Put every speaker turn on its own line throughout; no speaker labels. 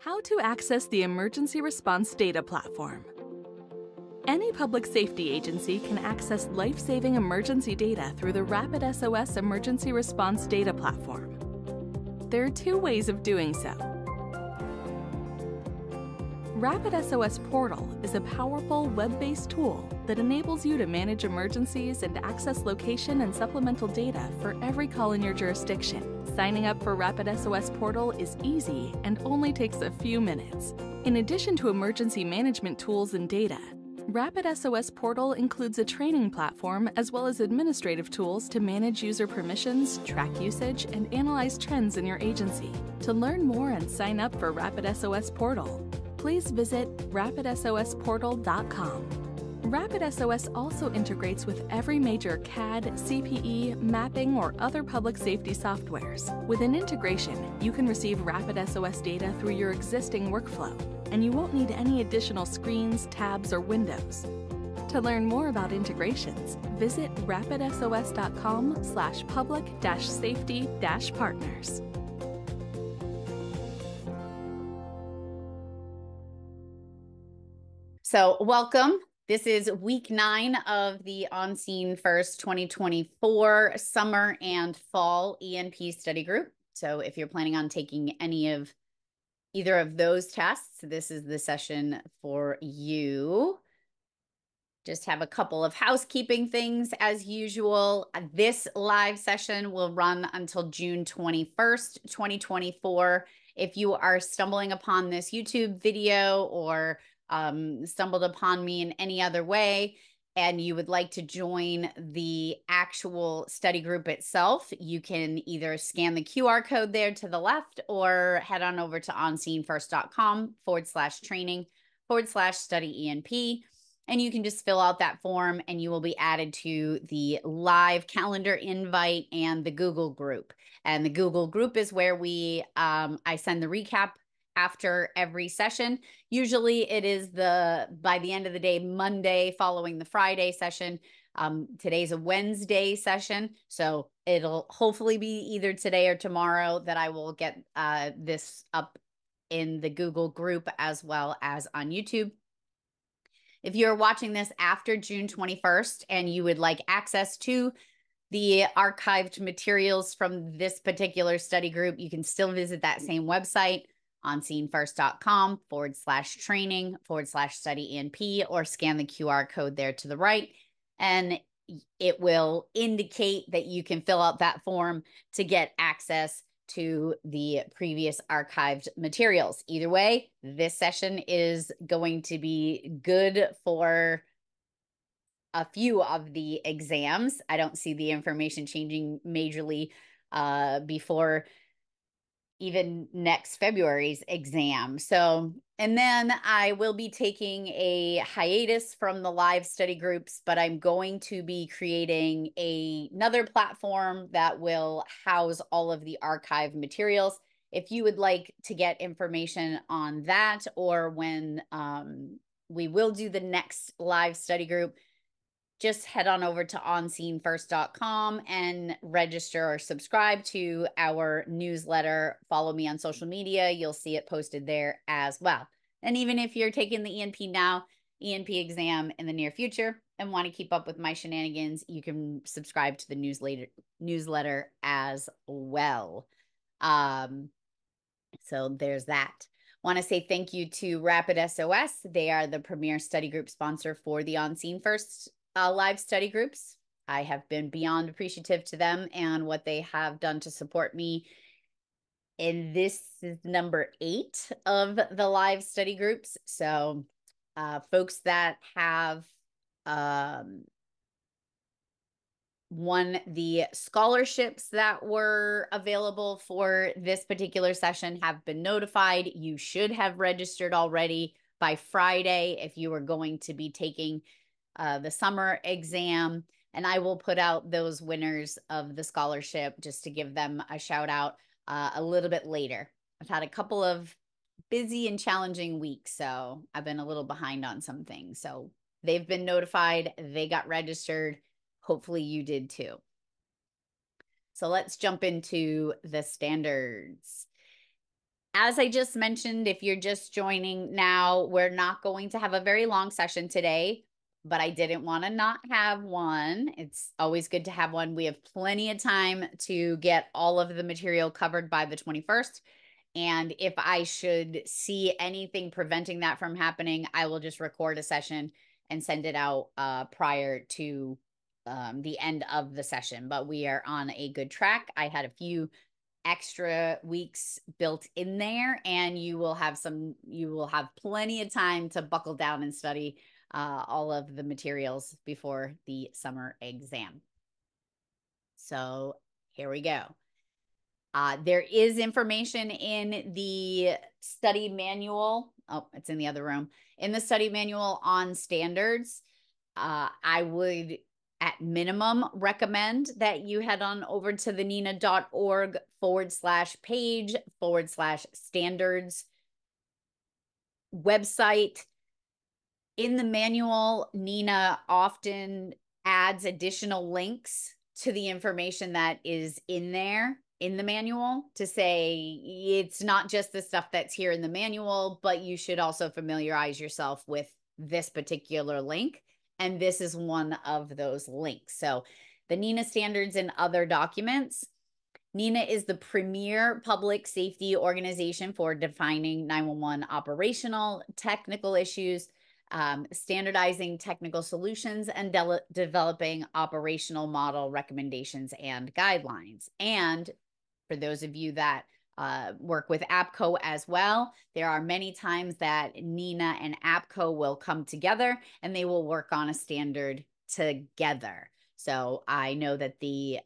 How to access the Emergency Response Data Platform. Any public safety agency can access life-saving emergency data through the RapidSOS Emergency Response Data Platform. There are two ways of doing so. RapidSOS Portal is a powerful web-based tool that enables you to manage emergencies and access location and supplemental data for every call in your jurisdiction. Signing up for RapidSOS Portal is easy and only takes a few minutes. In addition to emergency management tools and data, RapidSOS Portal includes a training platform as well as administrative tools to manage user permissions, track usage, and analyze trends in your agency. To learn more and sign up for RapidSOS Portal, please visit rapidsosportal.com. RapidSOS also integrates with every major CAD, CPE, mapping, or other public safety softwares. With an integration, you can receive RapidSOS data through your existing workflow, and you won't need any additional screens, tabs, or windows. To learn more about integrations, visit rapidsos.com/public-safety-partners.
So welcome. This is week 9 of the On Scene First 2024 summer and fall ENP study group. So if you're planning on taking either of those tests, this is the session for you. Just have a couple of housekeeping things as usual. This live session will run until June 21st, 2024. If you are stumbling upon this YouTube video or stumbled upon me in any other way, and you would like to join the actual study group itself, you can either scan the QR code there to the left or head on over to onscenefirst.com/training/study ENP. And you can just fill out that form and you will be added to the live calendar invite and the Google group. And the Google group is where I send the recap after every session. Usually it is by the end of the day, Monday following the Friday session. Today's a Wednesday session, so it'll hopefully be either today or tomorrow that I will get this up in the Google group as well as on YouTube. If you're watching this after June 21st and you would like access to the archived materials from this particular study group, you can still visit that same website, onscenefirst.com/training/study ENP, or scan the QR code there to the right. And it will indicate that you can fill out that form to get access to the previous archived materials. Either way, this session is going to be good for a few of the exams. I don't see the information changing majorly before even next February's exam. So, and then I will be taking a hiatus from the live study groups, but I'm going to be creating another platform that will house all of the archive materials. If you would like to get information on that, or when we will do the next live study group, just head on over to onscenefirst.com and register or subscribe to our newsletter. Follow me on social media. You'll see it posted there as well. And even if you're taking the ENP exam in the near future and want to keep up with my shenanigans, you can subscribe to the newsletter as well. So there's that. Want to say thank you to RapidSOS. They are the premier study group sponsor for the On Scene First live study groups. I have been beyond appreciative to them and what they have done to support me. And this is number 8 of the live study groups. So folks that have won the scholarships that were available for this particular session have been notified. You should have registered already by Friday if you are going to be taking the summer exam, and I will put out those winners of the scholarship just to give them a shout out a little bit later. I've had a couple of busy and challenging weeks, so I've been a little behind on some things. So they've been notified, they got registered. Hopefully you did too. So let's jump into the standards. As I just mentioned, if you're just joining now, we're not going to have a very long session today, but I didn't want to not have one. It's always good to have one. We have plenty of time to get all of the material covered by the 21st. And if I should see anything preventing that from happening, I will just record a session and send it out prior to the end of the session. But we are on a good track. I had a few extra weeks built in there, and you will have plenty of time to buckle down and study all of the materials before the summer exam. So here we go. There is information in the study manual. Oh, it's in the other room. In the study manual on standards, I would at minimum recommend that you head on over to the nena.org/page/standards website. In the manual, NENA often adds additional links to the information that is in there in the manual to say it's not just the stuff that's here in the manual, but you should also familiarize yourself with this particular link. And this is one of those links. So the NENA standards and other documents. NENA is the premier public safety organization for defining 911 operational technical issues, standardizing technical solutions, and developing operational model recommendations and guidelines. And for those of you that work with APCO as well, there are many times that NENA and APCO will come together and they will work on a standard together. So I know that the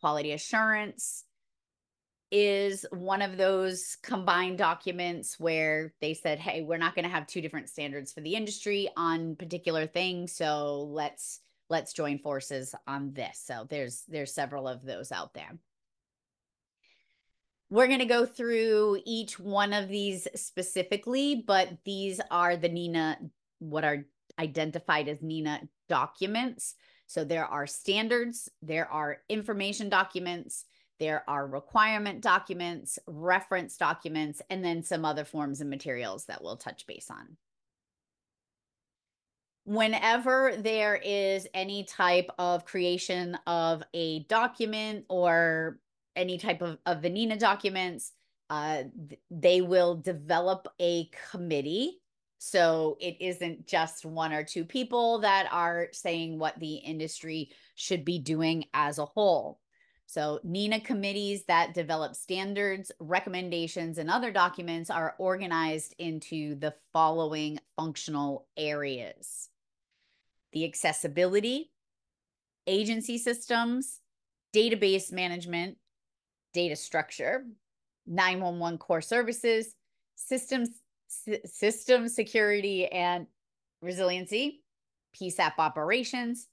quality assurance is one of those combined documents where they said, hey, we're not going to have two different standards for the industry on particular things. So let's join forces on this. So there's several of those out there. We're going to go through each one of these specifically, but these are the NENA, what are identified as NENA documents. So there are standards, there are information documents, there are requirement documents, reference documents, and then some other forms and materials that we'll touch base on. Whenever there is any type of creation of a document or any type of the NENA documents, they will develop a committee. So it isn't just one or two people that are saying what the industry should be doing as a whole. So NENA committees that develop standards, recommendations, and other documents are organized into the following functional areas: the accessibility, agency systems, database management, data structure, 911 core services, system security and resiliency, PSAP operations,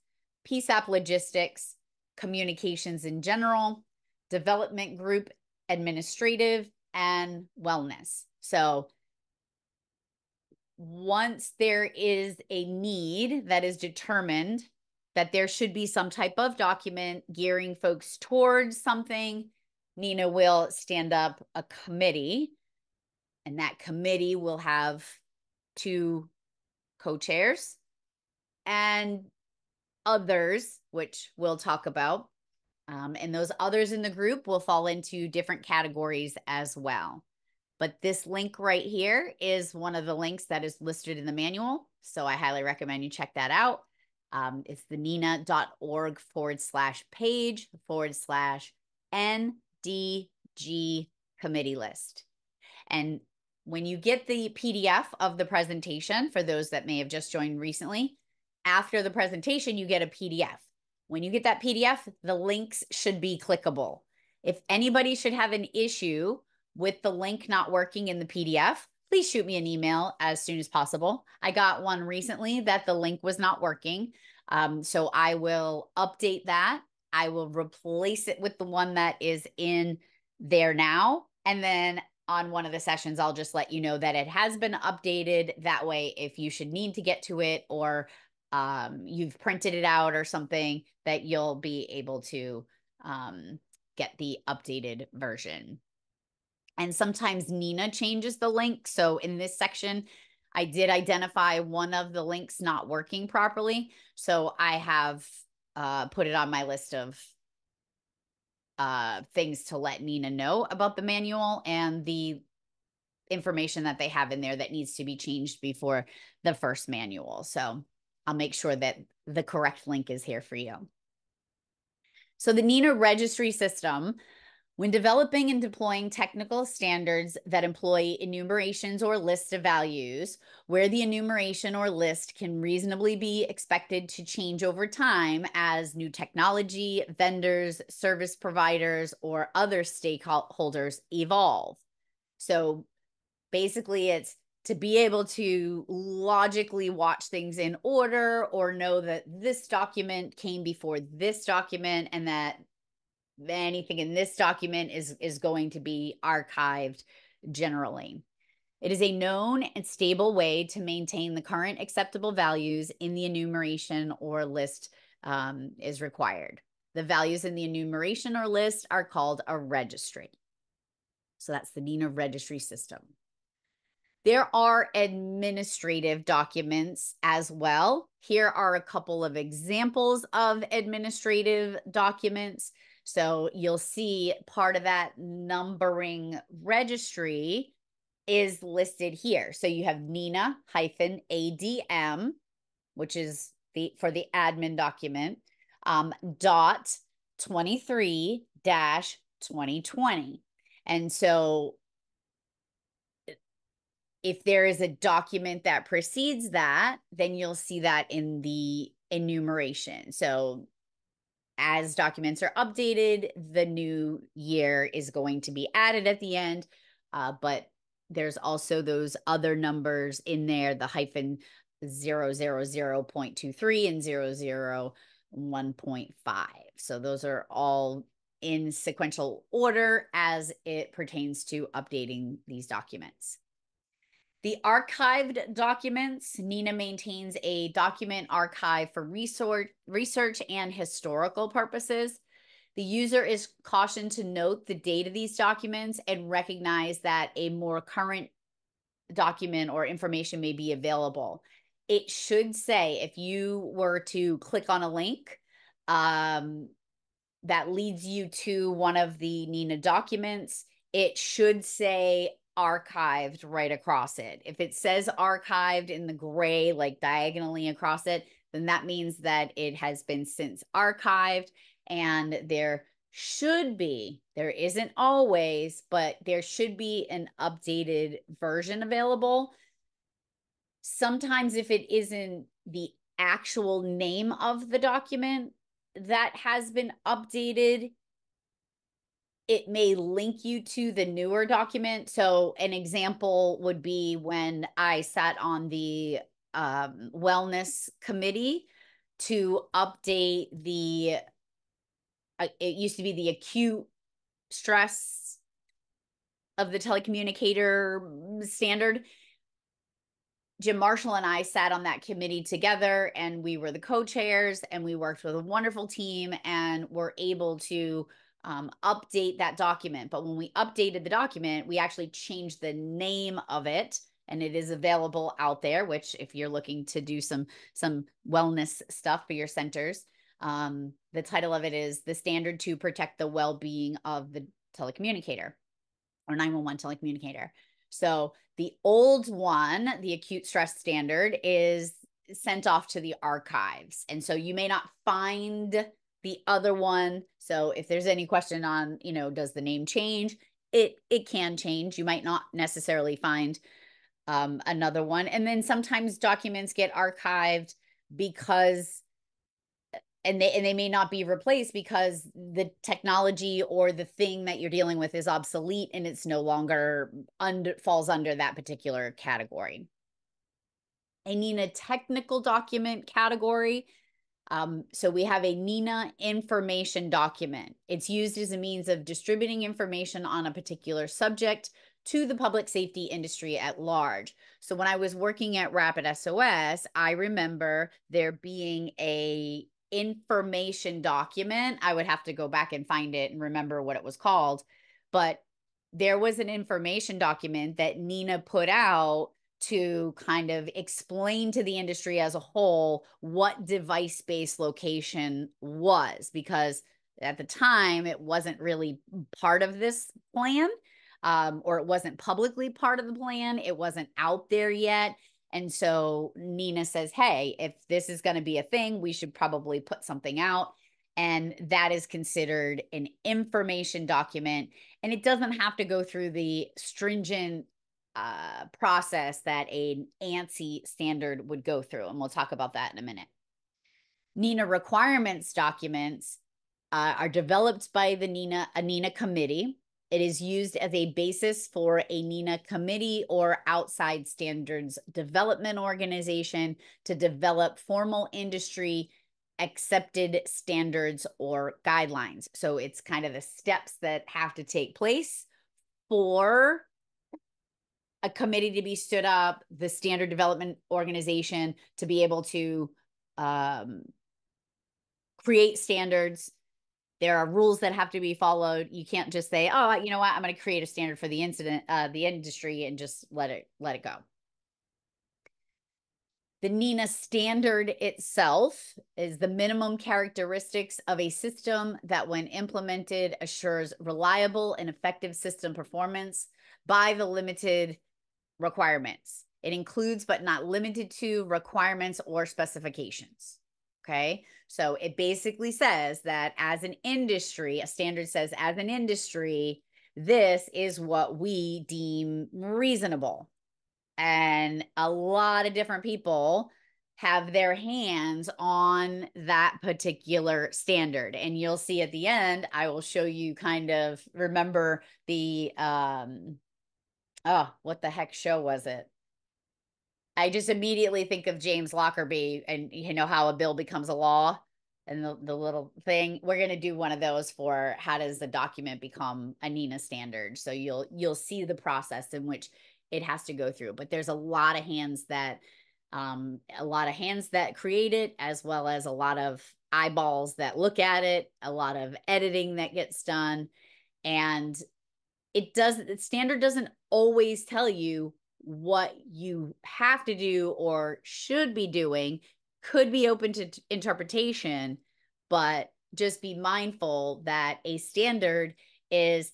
PSAP logistics, communications in general, development group administrative, and wellness. So once there is a need that is determined that there should be some type of document gearing folks towards something, NENA will stand up a committee, and that committee will have two co-chairs and others, which we'll talk about. And those others in the group will fall into different categories as well. But this link right here is one of the links that is listed in the manual. So I highly recommend you check that out. It's the nena.org/page/NDG committee list. And when you get the PDF of the presentation, for those that may have just joined recently, after the presentation, you get a PDF. When you get that PDF, the links should be clickable. If anybody should have an issue with the link not working in the PDF, please shoot me an email as soon as possible. I got one recently that the link was not working. So I will update that. I will replace it with the one that is in there now. And then on one of the sessions, I'll just let you know that it has been updated. That way, if you should need to get to it or you've printed it out or something, that you'll be able to get the updated version. And sometimes NENA changes the link. So in this section, I did identify one of the links not working properly. So I have put it on my list of things to let NENA know about the manual and the information that they have in there that needs to be changed before the first manual. So I'll make sure that the correct link is here for you. So the NENA registry system, when developing and deploying technical standards that employ enumerations or lists of values, where the enumeration or list can reasonably be expected to change over time as new technology, vendors, service providers, or other stakeholders evolve. So basically, it's to be able to logically watch things in order or know that this document came before this document and that anything in this document is going to be archived generally. It is a known and stable way to maintain the current acceptable values in the enumeration or list is required. The values in the enumeration or list are called a registry. So that's the NENA registry system. There are administrative documents as well. Here are a couple of examples of administrative documents. So you'll see part of that numbering registry is listed here. So you have NENA-ADM, which is for the admin document, dot 23-2020. And so if there is a document that precedes that, then you'll see that in the enumeration. So as documents are updated, the new year is going to be added at the end. But there's also those other numbers in there, the hyphen 000.23 and 001.5. So those are all in sequential order as it pertains to updating these documents. The archived documents, NENA maintains a document archive for research and historical purposes. The user is cautioned to note the date of these documents and recognize that a more current document or information may be available. It should say, if you were to click on a link that leads you to one of the NENA documents, it should say archived right across it. If it says archived in the gray, like diagonally across it, then that means that it has been since archived, and there should be, there isn't always, but there should be an updated version available. Sometimes if it isn't the actual name of the document that has been updated, it may link you to the newer document. So an example would be when I sat on the wellness committee to update the, it used to be the acute stress of the telecommunicator standard. Jim Marshall and I sat on that committee together, and we were the co-chairs, and we worked with a wonderful team and were able to update that document. But when we updated the document, we actually changed the name of it, and it is available out there, which if you're looking to do some wellness stuff for your centers, the title of it is The Standard to Protect the Well-Being of the Telecommunicator or 911 Telecommunicator. So the old one, the acute stress standard, is sent off to the archives. And so you may not find the other one. So if there's any question on, you know, does the name change? It can change. You might not necessarily find another one. And then sometimes documents get archived because and they may not be replaced because the technology or the thing that you're dealing with is obsolete and it's no longer falls under that particular category. A NENA technical document category. So we have a NENA information document. It's used as a means of distributing information on a particular subject to the public safety industry at large. So when I was working at Rapid SOS, I remember there being a information document. I would have to go back and find it and remember what it was called, but there was an information document that NENA put out to kind of explain to the industry as a whole what device-based location was, because at the time it wasn't really part of this plan, or it wasn't publicly part of the plan. It wasn't out there yet. And so NENA says, hey, if this is going to be a thing, we should probably put something out. And that is considered an information document. And it doesn't have to go through the stringent process that an ANSI standard would go through. And we'll talk about that in a minute. NENA requirements documents are developed by the NENA committee. It is used as a basis for a NENA committee or outside standards development organization to develop formal industry accepted standards or guidelines. So it's kind of the steps that have to take place for a committee to be stood up, the standard development organization to be able to create standards. There are rules that have to be followed. You can't just say, oh, you know what, I'm going to create a standard for the industry and just let it go. The NENA standard itself is the minimum characteristics of a system that, when implemented, assures reliable and effective system performance by the limited requirements. It includes, but not limited to, requirements or specifications. Okay, so it basically says that as an industry, a standard says, as an industry, this is what we deem reasonable. And a lot of different people have their hands on that particular standard. And you'll see at the end, I will show you kind of, remember the, what the heck show was it? I just immediately think of James Lockerbie and you know how a bill becomes a law and the little thing. We're going to do one of those for how does the document become a NENA standard. So you'll see the process in which it has to go through. But there's a lot of hands that create it, as well as a lot of eyeballs that look at it, a lot of editing that gets done. And the standard doesn't always tell you what you have to do or should be doing. Could be open to interpretation, but just be mindful that a standard is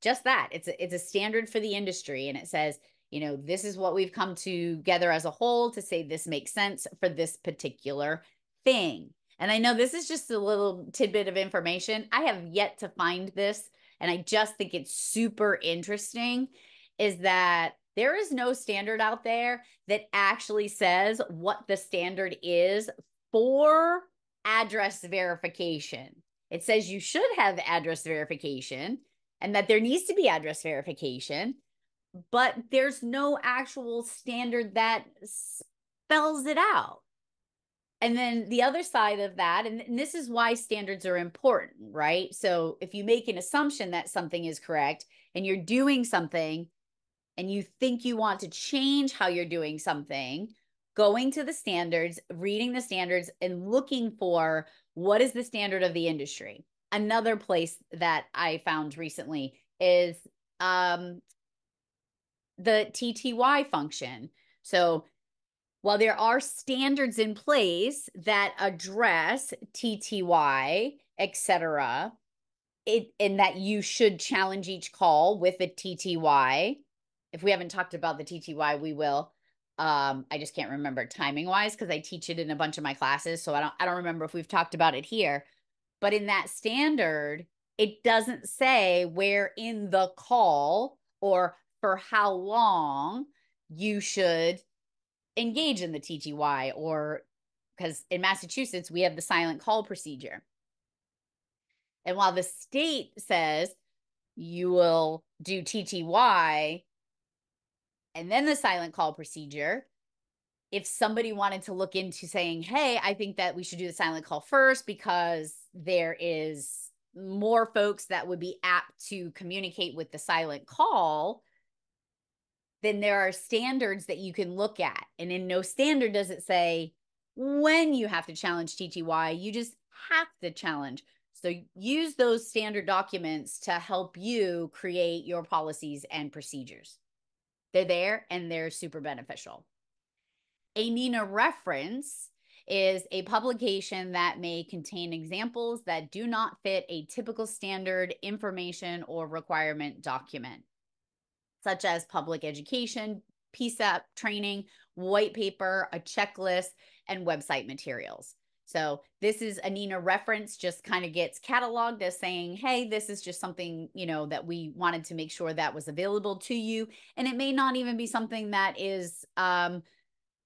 just that. It's a standard for the industry, and it says, you know, this is what we've come together as a whole to say this makes sense for this particular thing. And I know this is just a little tidbit of information. I have yet to find this, and I just think it's super interesting, is that there is no standard out there that actually says what the standard is for address verification. It says you should have address verification and that there needs to be address verification, but there's no actual standard that spells it out. And then the other side of that, and this is why standards are important, right? So if you make an assumption that something is correct and you're doing something and you think you want to change how you're doing something, going to the standards, reading the standards, and looking for what is the standard of the industry. Another place that I found recently is the TTY function. So while there are standards in place that address TTY, etc., in that you should challenge each call with a TTY. If we haven't talked about the TTY, we will. I just can't remember timing wise because I teach it in a bunch of my classes. So I don't remember if we've talked about it here. But in that standard, it doesn't say where in the call or for how long you should engage in the TTY, or because in Massachusetts, we have the silent call procedure. And while the state says you will do TTY and then the silent call procedure, if somebody wanted to look into saying, hey, I think that we should do the silent call first because there is more folks that would be apt to communicate with the silent call, then there are standards that you can look at. And in no standard does it say when you have to challenge TTY, you just have to challenge. So use those standard documents to help you create your policies and procedures. They're there and they're super beneficial. A NENA reference is a publication that may contain examples that do not fit a typical standard information or requirement document, such as public education, PSAP training, white paper, a checklist, and website materials. So this is a NENA reference, just kind of gets cataloged as saying, hey, this is just something, that we wanted to make sure that was available to you. And it may not even be something that is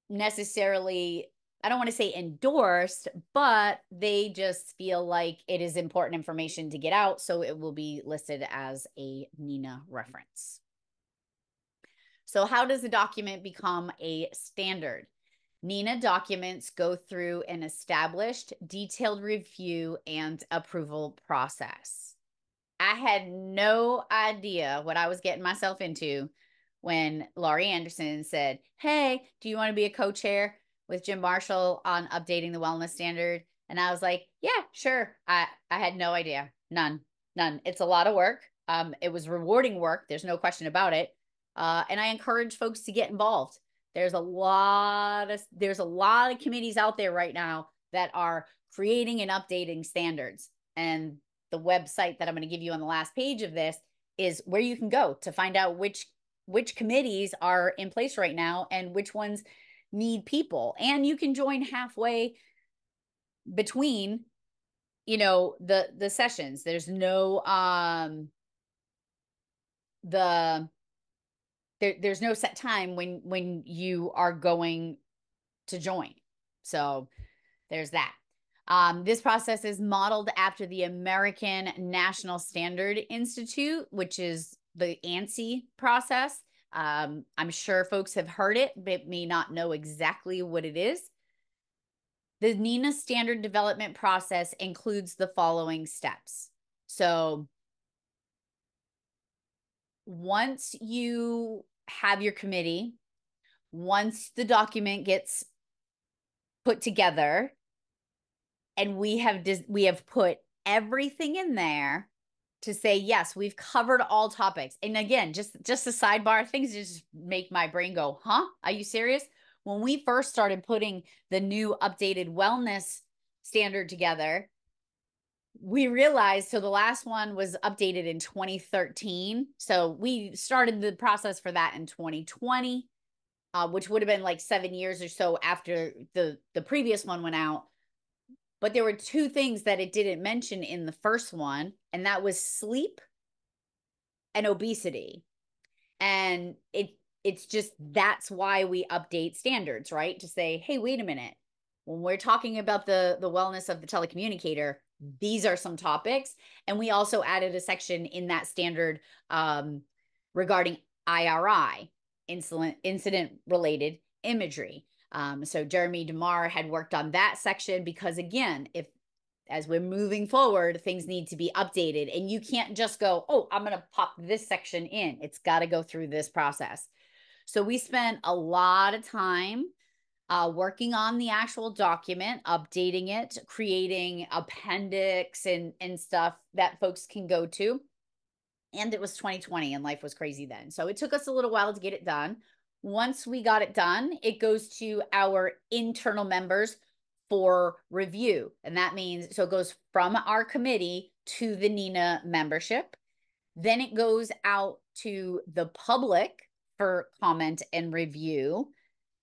necessarily, I don't want to say endorsed, but they just feel like it is important information to get out. So it will be listed as a NENA reference. So how does a document become a standard? NENA documents go through an established, detailed review and approval process. I had no idea what I was getting myself into when Laurie Anderson said, hey, do you want to be a co-chair with Jim Marshall on updating the wellness standard? And I was like, yeah, sure. I had no idea. None. It's a lot of work. It was rewarding work. There's no question about it. And I encourage folks to get involved. There's a lot of committees out there right now that are creating and updating standards. And the website that I'm going to give you on the last page of this is where you can go to find out which committees are in place right now and which ones need people. And you can join halfway between, the sessions. There's no there's no set time when you are going to join. So there's that. This process is modeled after the American National Standard Institute, which is the ANSI process. I'm sure folks have heard it, but may not know exactly what it is. The NENA standard development process includes the following steps. So once you have your committee, once the document gets put together, and we have put everything in there to say, yes, we've covered all topics. And again, just a sidebar, things just make my brain go, huh? Are you serious? When we first started putting the new updated wellness standard together, we realized, so the last one was updated in 2013. So we started the process for that in 2020, which would have been like 7 years or so after the previous one went out. But there were two things that it didn't mention in the first one, and that was sleep and obesity. And it's just, that's why we update standards, right? To say, hey, wait a minute. When we're talking about the wellness of the telecommunicator, these are some topics. And we also added a section in that standard regarding IRI, incident-related imagery. So Jeremy DeMar had worked on that section because, again, as we're moving forward, things need to be updated. And you can't just go, oh, I'm going to pop this section in. It's got to go through this process. So we spent a lot of time working on the actual document, updating it, creating appendix and stuff that folks can go to. And it was 2020 and life was crazy then. So it took us a little while to get it done. Once we got it done, it goes to our internal members for review. And that means, so it goes from our committee to the NENA membership. Then it goes out to the public for comment and review.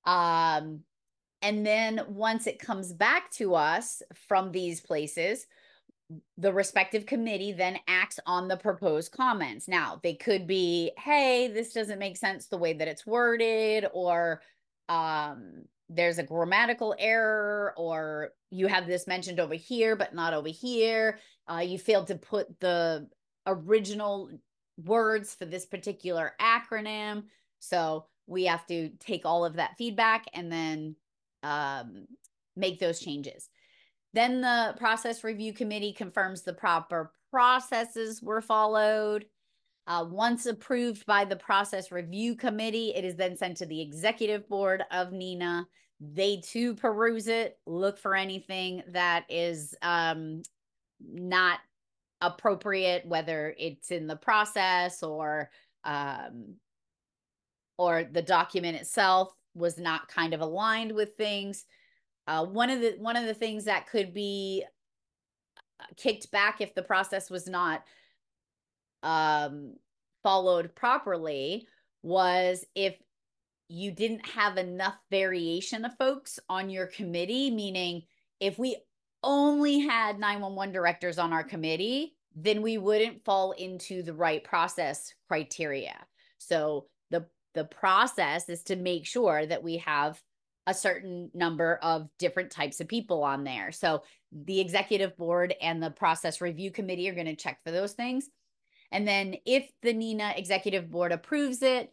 And then once it comes back to us from these places, the respective committee then acts on the proposed comments. Now, they could be, hey, this doesn't make sense the way that it's worded, or there's a grammatical error, or you have this mentioned over here, but not over here. You failed to put the original words for this particular acronym. So we have to take all of that feedback and then make those changes. Then the process review committee confirms the proper processes were followed. Once approved by the process review committee, it is then sent to the executive board of NENA. They too peruse it, look for anything that is not appropriate, whether it's in the process or the document itself was not kind of aligned with things. One of the things that could be kicked back if the process was not followed properly was if you didn't have enough variation of folks on your committee, meaning if we only had 911 directors on our committee, then we wouldn't fall into the right process criteria. So the process is to make sure that we have a certain number of different types of people on there. So the executive board and the process review committee are going to check for those things. And then if the NENA executive board approves it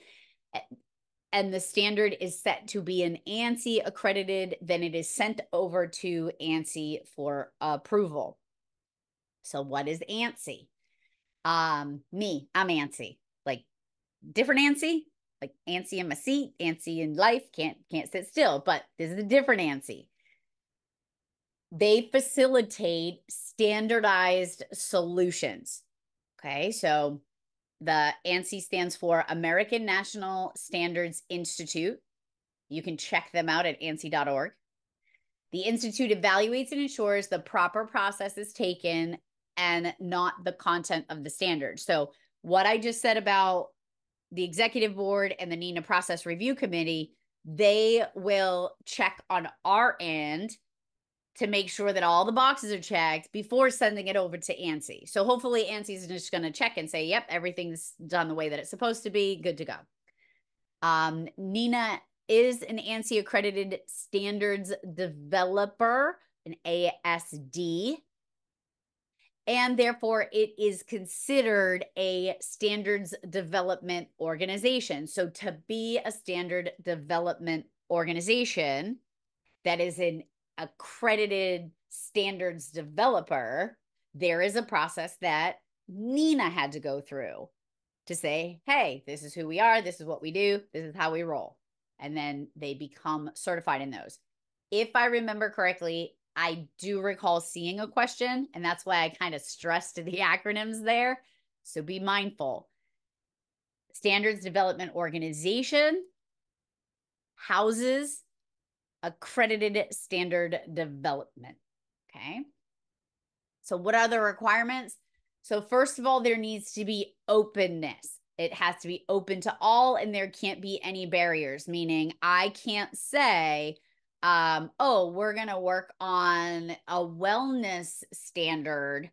and the standard is set to be an ANSI accredited, then it is sent over to ANSI for approval. So what is ANSI? I'm ANSI. Like different ANSI, like ANSI in my seat, ANSI in life, can't sit still, but this is a different ANSI. They facilitate standardized solutions. Okay, so the ANSI stands for American National Standards Institute. You can check them out at ANSI.org. The Institute evaluates and ensures the proper process is taken and not the content of the standard. So what I just said about the executive board and the NENA process review committee, they will check on our end to make sure that all the boxes are checked before sending it over to ANSI. So hopefully ANSI is just going to check and say, yep, everything's done the way that it's supposed to be, good to go. NENA is an ANSI accredited standards developer, an ASD, and therefore it is considered a standards development organization. So to be a standard development organization that is an accredited standards developer, there is a process that NENA had to go through to say, hey, this is who we are, this is what we do, this is how we roll. And then they become certified in those. If I remember correctly, I do recall seeing a question, and that's why I kind of stressed the acronyms there. So be mindful. Standards Development Organization houses accredited standard development. Okay. So what are the requirements? So first of all, there needs to be openness. It has to be open to all, and there can't be any barriers, meaning I can't say, oh, we're going to work on a wellness standard,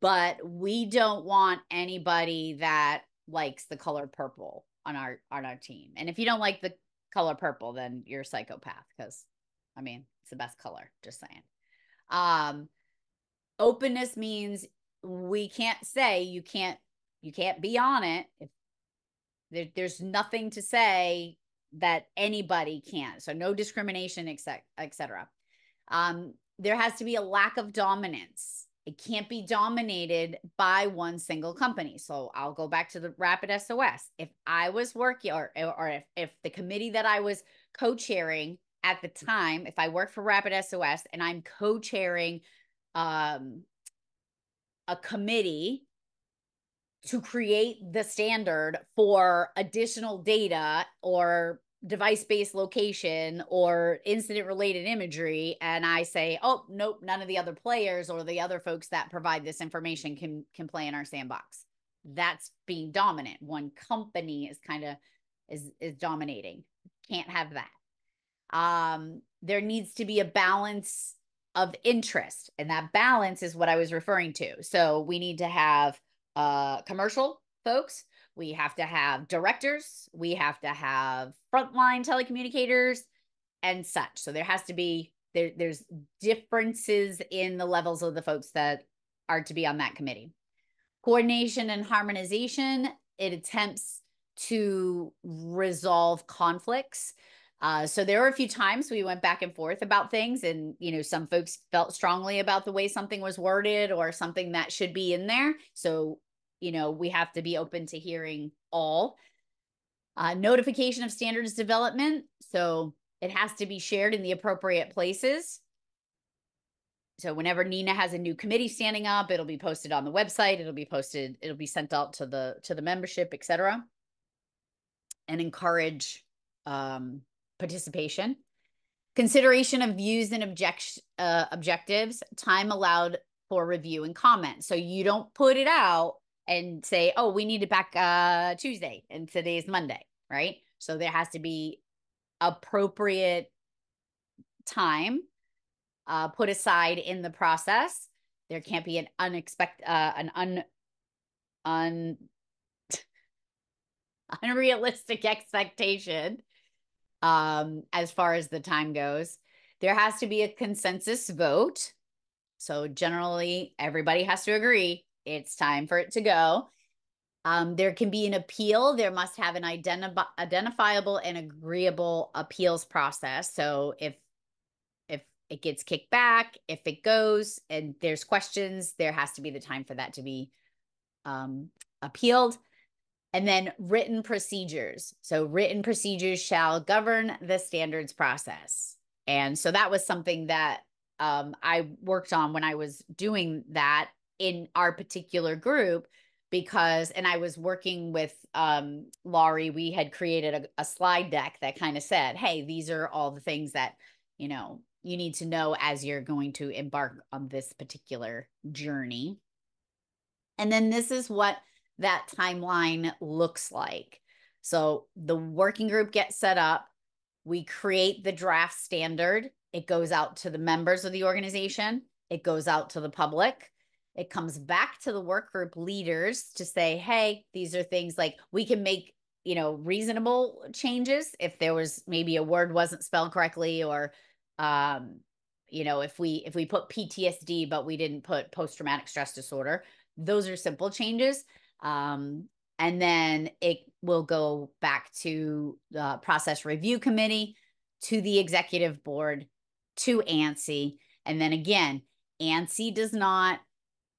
but we don't want anybody that likes the color purple on our team. And if you don't like the color purple, then you're a psychopath, because I mean, it's the best color, just saying. Openness means we can't say you can't be on it. If there's nothing to say that anybody can't. So no discrimination, etc. There has to be a lack of dominance. It can't be dominated by one single company. So I'll go back to the Rapid SOS. If I was working, or if the committee that I was co-chairing at the time, if I work for Rapid SOS and I'm co-chairing a committee to create the standard for additional data or device-based location or incident-related imagery, and I say, oh, nope, none of the other players or the other folks that provide this information can play in our sandbox. That's being dominant. One company is kind of is dominating. Can't have that. There needs to be a balance of interest, and that balance is what I was referring to. So we need to have commercial folks, we have to have directors, we have to have frontline telecommunicators and such. So there has to be there's differences in the levels of the folks that are to be on that committee. Coordination and harmonization, it attempts to resolve conflicts. So there were a few times we went back and forth about things, and some folks felt strongly about the way something was worded or something that should be in there. So we have to be open to hearing all. Notification of standards development, so it has to be shared in the appropriate places. So whenever NENA has a new committee standing up, it'll be posted on the website. It'll be sent out to the membership, etc., and encourage participation. Consideration of views and objectives, time allowed for review and comment. So you don't put it out and say, oh, we need it back Tuesday and today's Monday, right? So there has to be appropriate time put aside in the process. There can't be an unrealistic expectation as far as the time goes. There has to be a consensus vote. So generally, everybody has to agree it's time for it to go. There can be an appeal. There must have an identifiable and agreeable appeals process. So if it gets kicked back, if it goes and there's questions, there has to be the time for that to be appealed. And then written procedures. So written procedures shall govern the standards process. And so that was something that I worked on when I was doing that in our particular group, because, and I was working with Laurie, we had created a slide deck that kind of said, hey, these are all the things that, you know, you need to know as you're going to embark on this particular journey. And then this is what that timeline looks like. So the working group gets set up. We create the draft standard. It goes out to the members of the organization. It goes out to the public. It comes back to the work group leaders to say, hey, these are things like we can make, you know, reasonable changes if there was maybe a word wasn't spelled correctly, or you know, if we put PTSD but we didn't put post-traumatic stress disorder. Those are simple changes. And then it will go back to the process review committee, to the executive board, to ANSI. And then again, ANSI does not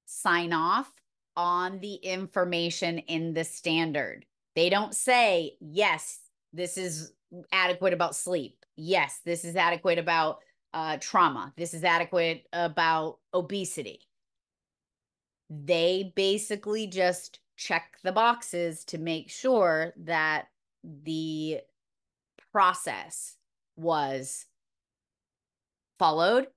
sign off on the information in the standard. They don't say, yes, this is adequate about sleep. Yes, this is adequate about trauma. This is adequate about obesity. They basically just check the boxes to make sure that the process was followed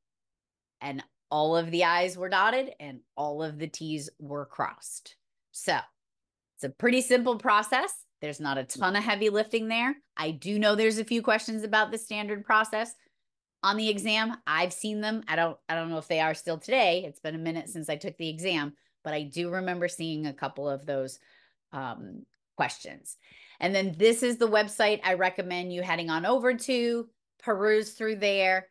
and all of the I's were dotted and all of the T's were crossed. So it's a pretty simple process. There's not a ton of heavy lifting there. I do know there's a few questions about the standard process on the exam. I've seen them. I don't know if they are still today. It's been a minute since I took the exam, but I do remember seeing a couple of those questions. And then this is the website I recommend you heading on over to, peruse through there.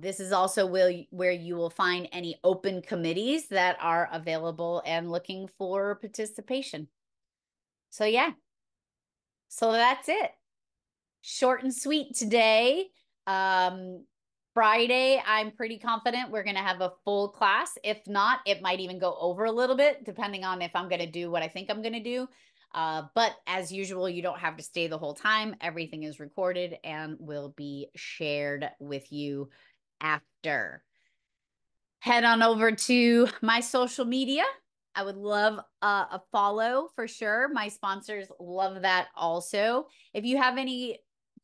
This is also where you will find any open committees that are available and looking for participation. So yeah, so that's it. Short and sweet today. Friday, I'm pretty confident we're going to have a full class. If not, it might even go over a little bit, depending on if I'm going to do what I think I'm going to do. But as usual, you don't have to stay the whole time. Everything is recorded and will be shared with you after. Head on over to my social media. I would love a follow for sure. My sponsors love that also. If you have any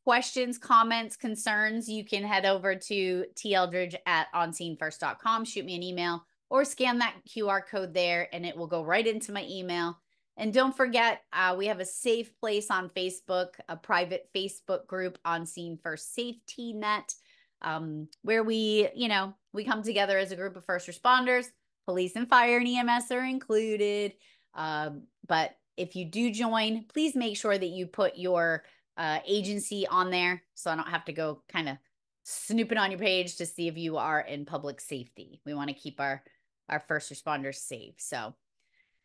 questions, comments, concerns, you can head over to teldridge@onscenefirst.com, shoot me an email, or scan that QR code there and it will go right into my email. And don't forget, we have a safe place on Facebook, a private Facebook group, On Scene First Safety Net, where we come together as a group of first responders. Police and fire and EMS are included. But if you do join, please make sure that you put your agency on there, so I don't have to go kind of snooping on your page to see if you are in public safety. We want to keep our first responders safe. So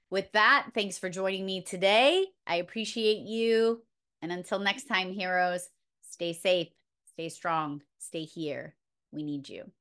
with that, thanks for joining me today. I appreciate you. And until next time, heroes, stay safe, stay strong, stay here. We need you.